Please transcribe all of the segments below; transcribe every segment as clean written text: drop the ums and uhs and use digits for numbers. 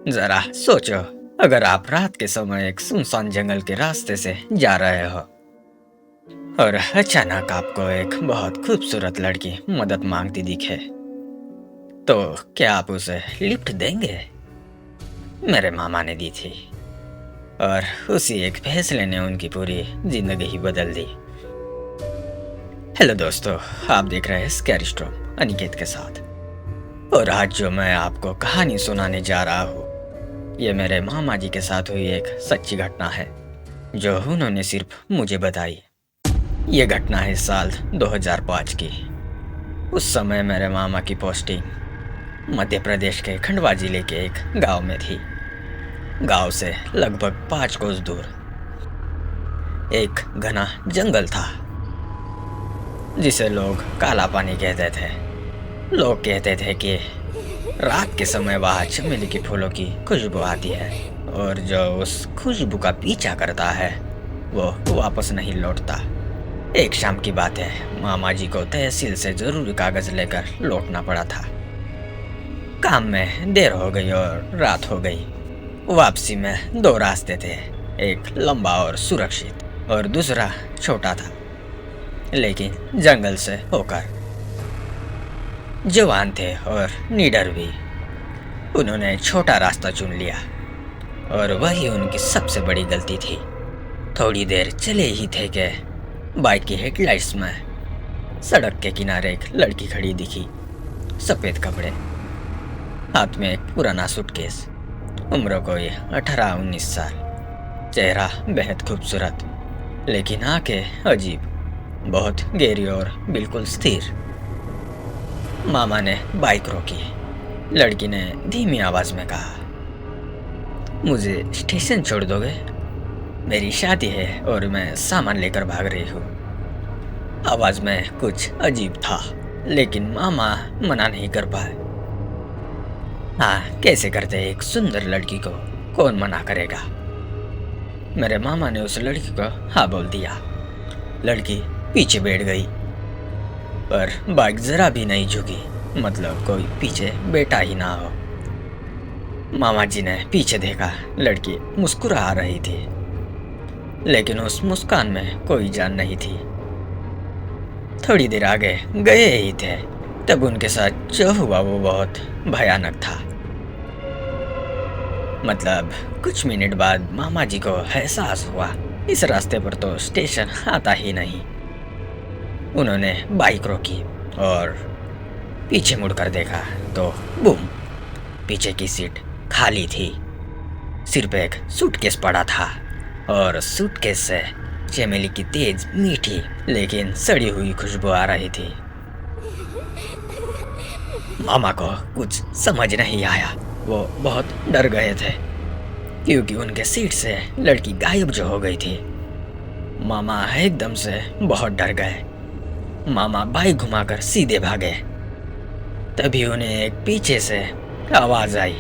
जरा सोचो, अगर आप रात के समय एक सुनसान जंगल के रास्ते से जा रहे हो और अचानक आपको एक बहुत खूबसूरत लड़की मदद मांगती दिखे, तो क्या आप उसे लिफ्ट देंगे? मेरे मामा ने दी थी और उसी एक फैसले ने उनकी पूरी जिंदगी ही बदल दी। हेलो दोस्तों, आप देख रहे हैं स्कैरी स्टोरी अनिकेत के साथ। और आज जो मैं आपको कहानी सुनाने जा रहा हूँ, ये मेरे मामा जी के साथ हुई एक सच्ची घटना है जो उन्होंने सिर्फ मुझे बताई। ये घटना है साल 2005 की। उस समय मेरे मामा की पोस्टिंग मध्य प्रदेश के खंडवा जिले के एक गांव में थी। गांव से लगभग 5 कोस दूर एक घना जंगल था जिसे लोग काला पानी कहते थे। लोग कहते थे कि रात के समय वहाँ चमेली के फूलों की खुशबू आती है और जो उस खुशबू का पीछा करता है वो वापस नहीं लौटता। एक शाम की बात है, मामा जी को तहसील से जरूरी कागज लेकर लौटना पड़ा था। काम में देर हो गई और रात हो गई। वापसी में 2 रास्ते थे, एक लंबा और सुरक्षित और दूसरा छोटा था लेकिन जंगल से होकर। जवान थे और निडर भी। उन्होंने छोटा रास्ता चुन लिया और वही उनकी सबसे बड़ी गलती थी। थोड़ी देर चले ही थे कि बाइक की हेडलाइट्स में सड़क के किनारे एक लड़की खड़ी दिखी। सफ़ेद कपड़े, हाथ में एक पुराना सूटकेस, उम्र कोई 18-19 साल, चेहरा बेहद खूबसूरत लेकिन आंखें अजीब, बहुत गहरी और बिल्कुल स्थिर। मामा ने बाइक रोकी। लड़की ने धीमी आवाज में कहा, मुझे स्टेशन छोड़ दोगे? मेरी शादी है और मैं सामान लेकर भाग रही हूँ। आवाज में कुछ अजीब था लेकिन मामा मना नहीं कर पाए। हाँ, कैसे करते एक सुंदर लड़की को कौन मना करेगा। मेरे मामा ने उस लड़की को हाँ बोल दिया। लड़की पीछे बैठ गई पर बाइक जरा भी नहीं झुकी, मतलब कोई पीछे बैठा ही ना हो। मामा जी ने पीछे देखा। लड़की मुस्कुरा रही थी लेकिन उस मुस्कान में कोई जान नहीं थी। थोड़ी देर आगे गए ही थे तब उनके साथ जो हुआ वो बहुत भयानक था। मतलब कुछ मिनट बाद मामा जी को एहसास हुआ इस रास्ते पर तो स्टेशन आता ही नहीं। उन्होंने बाइक रोकी और पीछे मुड़कर देखा तो बूम, पीछे की सीट खाली थी। सिर्फ एक सूटकेस पड़ा था और सूटकेस से चमेली की तेज मीठी लेकिन सड़ी हुई खुशबू आ रही थी। मामा को कुछ समझ नहीं आया। वो बहुत डर गए थे क्योंकि उनके सीट से लड़की गायब जो हो गई थी। मामा एकदम से बहुत डर गए। मामा बाइक घुमाकर सीधे भागे। तभी उन्हें एक पीछे से आवाज आई,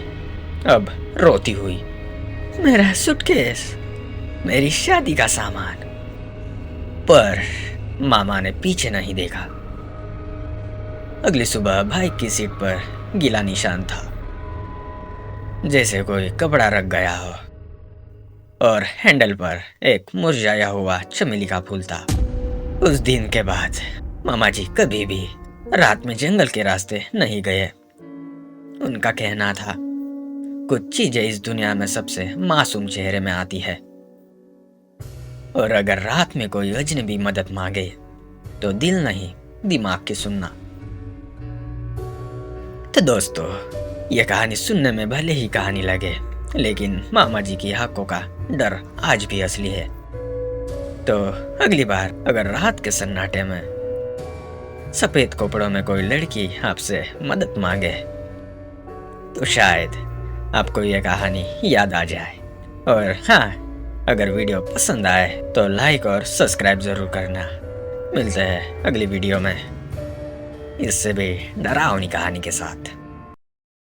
अब रोती हुई, मेरा सूटकेस, मेरी शादी का सामान। पर मामा ने पीछे नहीं देखा। अगली सुबह बाइक की सीट पर गीला निशान था, जैसे कोई कपड़ा रख गया हो, और हैंडल पर एक मुरझाया हुआ चमेली का फूल था। उस दिन के बाद मामा जी कभी भी रात में जंगल के रास्ते नहीं गए। उनका कहना था, कुछ चीजें इस दुनिया में सबसे मासूम चेहरे में आती है और अगर रात में कोई अजनबी मदद मांगे तो दिल नहीं दिमाग की सुनना। तो दोस्तों, यह कहानी सुनने में भले ही कहानी लगे लेकिन मामा जी की आंखों का डर आज भी असली है। तो अगली बार अगर रात के सन्नाटे में सफेद कपड़ों में कोई लड़की आपसे मदद मांगे तो शायद आपको यह कहानी याद आ जाए। और हाँ, अगर वीडियो पसंद आए तो लाइक और सब्सक्राइब जरूर करना। मिलते हैं अगली वीडियो में इससे भी डरावनी कहानी के साथ।